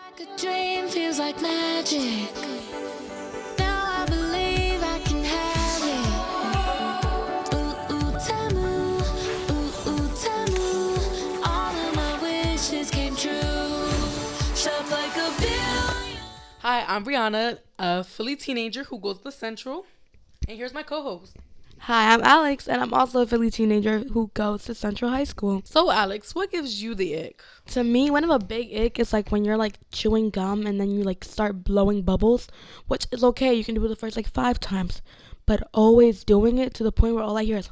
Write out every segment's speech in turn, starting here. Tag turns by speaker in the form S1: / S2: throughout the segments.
S1: Like a dream feels like magic. Now I believe I can have it. Ooh, ooh, Tamu. Ooh, ooh, Tamu. All of my wishes came true. Shop like a billion.
S2: Hi, I'm Brianna, a Philly teenager who goes to Central, and here's my co-host.
S3: Hi, I'm Alex, and I'm also a Philly teenager who goes to Central High School.
S2: So, Alex, what gives you the ick?
S3: To me, one of a big ick is like when you're like chewing gum and then you like start blowing bubbles, which is okay. You can do it the first like 5 times, but always doing it to the point where all I hear is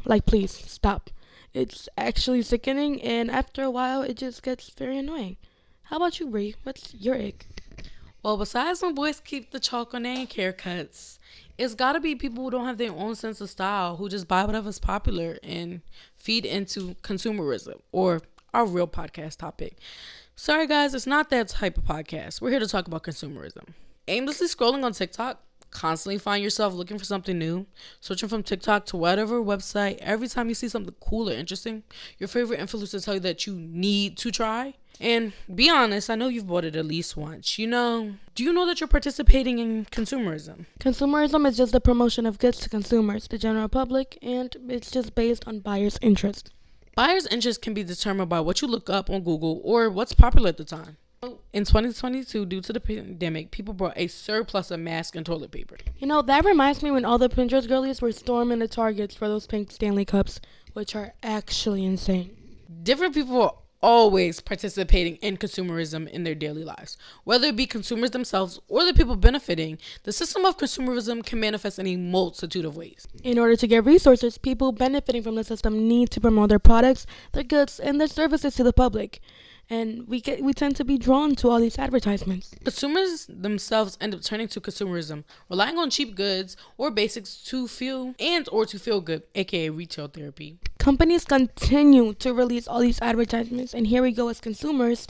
S3: like, please stop. It's actually sickening, and after a while, it just gets very annoying. How about you, Bree? What's your ick?
S2: Well, besides when boys keep the chalk on their haircuts, it's gotta be people who don't have their own sense of style, who just buy whatever's popular and feed into consumerism, or our real podcast topic. Sorry, guys, it's not that type of podcast. We're here to talk about consumerism. Aimlessly scrolling on TikTok, constantly find yourself looking for something new, switching from TikTok to whatever website. Every time you see something cool or interesting, your favorite influencer tell you that you need to try. And be honest, I know you've bought it at least once. Do you know that you're participating in consumerism?
S3: Consumerism is just the promotion of goods to consumers, the general public, and it's just based on buyers' interest.
S2: Buyer's interest can be determined by what you look up on Google or what's popular at the time. In 2022, due to the pandemic, people brought a surplus of masks and toilet paper.
S3: You know, that reminds me when all the Pinterest girlies were storming the Targets for those pink Stanley Cups, which are actually insane.
S2: Different people are always participating in consumerism in their daily lives. Whether it be consumers themselves or the people benefiting, the system of consumerism can manifest in a multitude of ways.
S3: In order to get resources, people benefiting from the system need to promote their products, their goods, and their services to the public. And we tend to be drawn to all these advertisements.
S2: Consumers themselves end up turning to consumerism, relying on cheap goods or basics to feel good, aka retail therapy.
S3: Companies continue to release all these advertisements, and here we go as consumers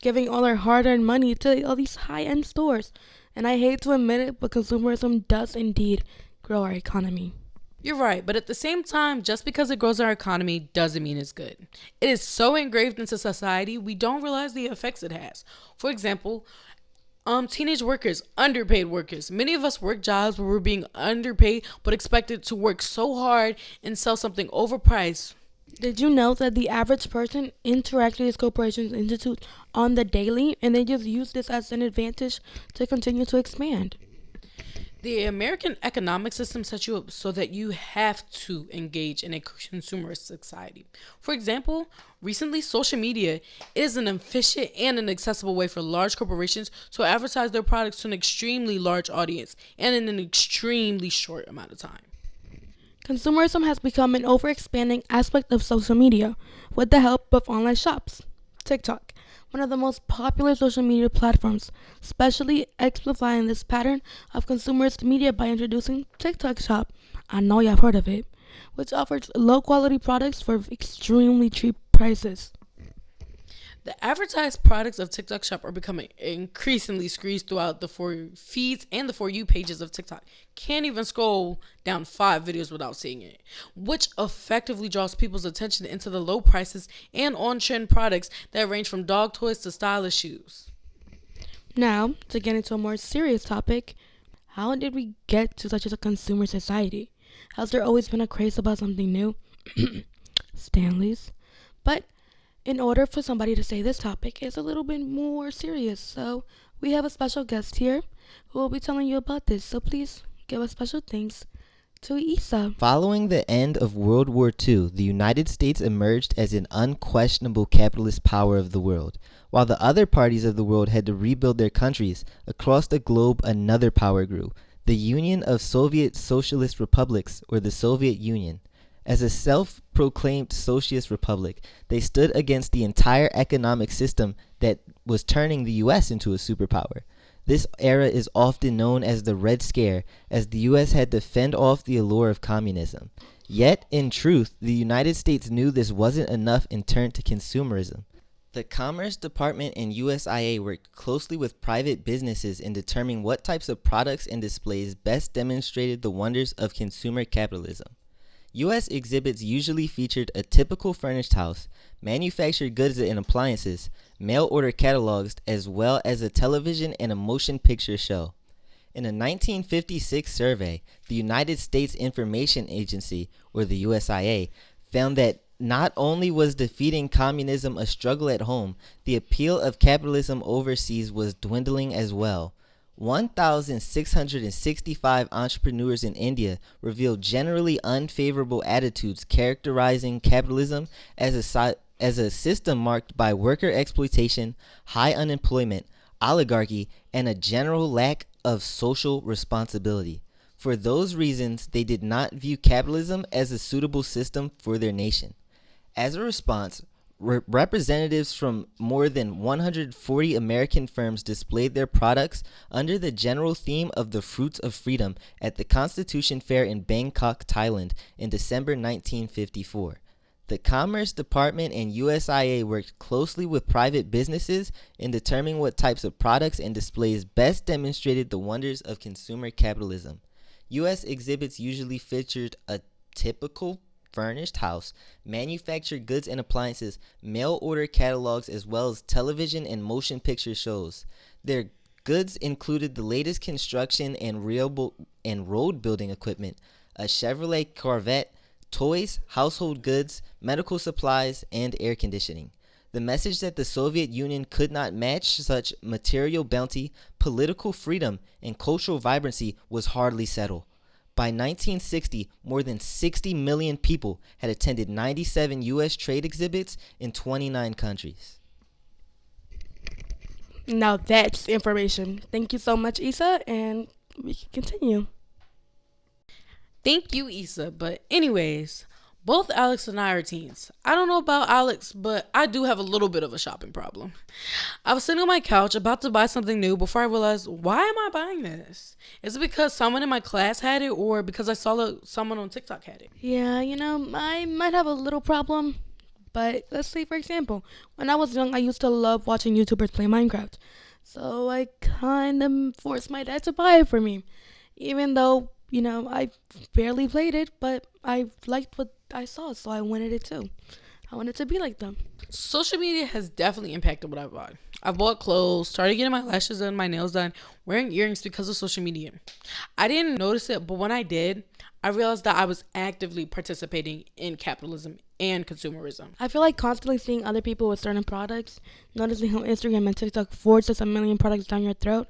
S3: giving all our hard-earned money to all these high-end stores. And I hate to admit it, but consumerism does indeed grow our economy.
S2: You're right, but at the same time, just because it grows our economy doesn't mean it's good. It is so engraved into society, we don't realize the effects it has. For example, teenage workers, underpaid workers. Many of us work jobs where we're being underpaid but expected to work so hard and sell something overpriced.
S3: Did you know that the average person interacts with these corporations institute on the daily, and they just use this as an advantage to continue to expand?
S2: The American economic system sets you up so that you have to engage in a consumerist society. For example, recently social media is an efficient and an accessible way for large corporations to advertise their products to an extremely large audience and in an extremely short amount of time.
S3: Consumerism has become an overexpanding aspect of social media with the help of online shops. TikTok, one of the most popular social media platforms, especially exemplifying this pattern of consumerist media by introducing TikTok Shop. I know y'all have heard of it, which offers low quality products for extremely cheap prices.
S2: The advertised products of TikTok Shop are becoming increasingly squeezed throughout the For You feeds and the For You pages of TikTok. Can't even scroll down 5 videos without seeing it, which effectively draws people's attention into the low prices and on-trend products that range from dog toys to stylish shoes.
S3: Now, to get into a more serious topic, how did we get to such a consumer society? Has there always been a craze about something new? Stanley's. But in order for somebody to say this topic is a little bit more serious, so we have a special guest here who will be telling you about this. So please give a special thanks to Isa.
S4: Following the end of World War II, the United States emerged as an unquestionable capitalist power of the world. While the other parties of the world had to rebuild their countries, across the globe another power grew, the Union of Soviet Socialist Republics, or the Soviet Union. As a self-proclaimed socialist republic, they stood against the entire economic system that was turning the U.S. into a superpower. This era is often known as the Red Scare, as the U.S. had to fend off the allure of communism. Yet, in truth, the United States knew this wasn't enough and turned to consumerism. The Commerce Department and USIA worked closely with private businesses in determining what types of products and displays best demonstrated the wonders of consumer capitalism. U.S. exhibits usually featured a typical furnished house, manufactured goods and appliances, mail order catalogs, as well as a television and a motion picture show. In a 1956 survey, the United States Information Agency, or the USIA, found that not only was defeating communism a struggle at home, the appeal of capitalism overseas was dwindling as well. 1,665 entrepreneurs in India revealed generally unfavorable attitudes characterizing capitalism as a system marked by worker exploitation, high unemployment, oligarchy, and a general lack of social responsibility. For those reasons, they did not view capitalism as a suitable system for their nation. As a response, representatives from more than 140 American firms displayed their products under the general theme of the Fruits of Freedom at the Constitution Fair in Bangkok, Thailand in December 1954. The Commerce Department and USIA worked closely with private businesses in determining what types of products and displays best demonstrated the wonders of consumer capitalism. U.S. exhibits usually featured a typical furnished house, manufactured goods and appliances, mail order catalogs, as well as television and motion picture shows. Their goods included the latest construction and road building equipment, a Chevrolet Corvette, toys, household goods, medical supplies, and air conditioning. The message that the Soviet Union could not match such material bounty, political freedom, and cultural vibrancy was hardly settled. By 1960, more than 60 million people had attended 97 U.S. trade exhibits in 29 countries.
S3: Now that's information. Thank you so much, Issa, and we can continue.
S2: Thank you, Issa. But anyways, both Alex and I are teens. I don't know about Alex, but I do have a little bit of a shopping problem. I was sitting on my couch about to buy something new before I realized, why am I buying this? Is it because someone in my class had it, or because I saw someone on TikTok had it?
S3: Yeah, I might have a little problem, but let's say, for example, when I was young, I used to love watching YouTubers play Minecraft. So I kind of forced my dad to buy it for me, even though, I barely played it, but I liked what I saw, so I wanted it too. I wanted to be like them.
S2: Social media has definitely impacted what I bought. I bought clothes, started getting my lashes done, my nails done, wearing earrings because of social media. I didn't notice it, but when I did, I realized that I was actively participating in capitalism and consumerism.
S3: I feel like constantly seeing other people with certain products, noticing how Instagram and TikTok forces a million products down your throat.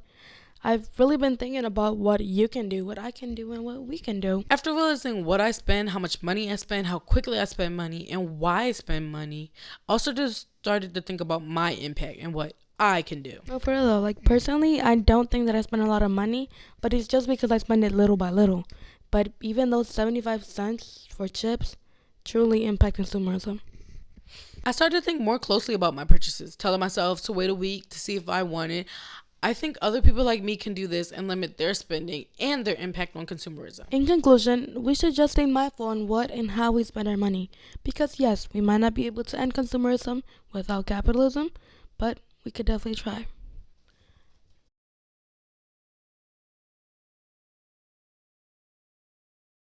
S3: I've really been thinking about what you can do, what I can do, and what we can do.
S2: After realizing what I spend, how much money I spend, how quickly I spend money, and why I spend money, I also just started to think about my impact and what I can do.
S3: No, for real though, personally, I don't think that I spend a lot of money, but it's just because I spend it little by little. But even those 75 cents for chips truly impact consumerism.
S2: I started to think more closely about my purchases, telling myself to wait a week to see if I want it. I think other people like me can do this and limit their spending and their impact on consumerism.
S3: In conclusion, we should just stay mindful on what and how we spend our money. Because yes, we might not be able to end consumerism without capitalism, but we could definitely try.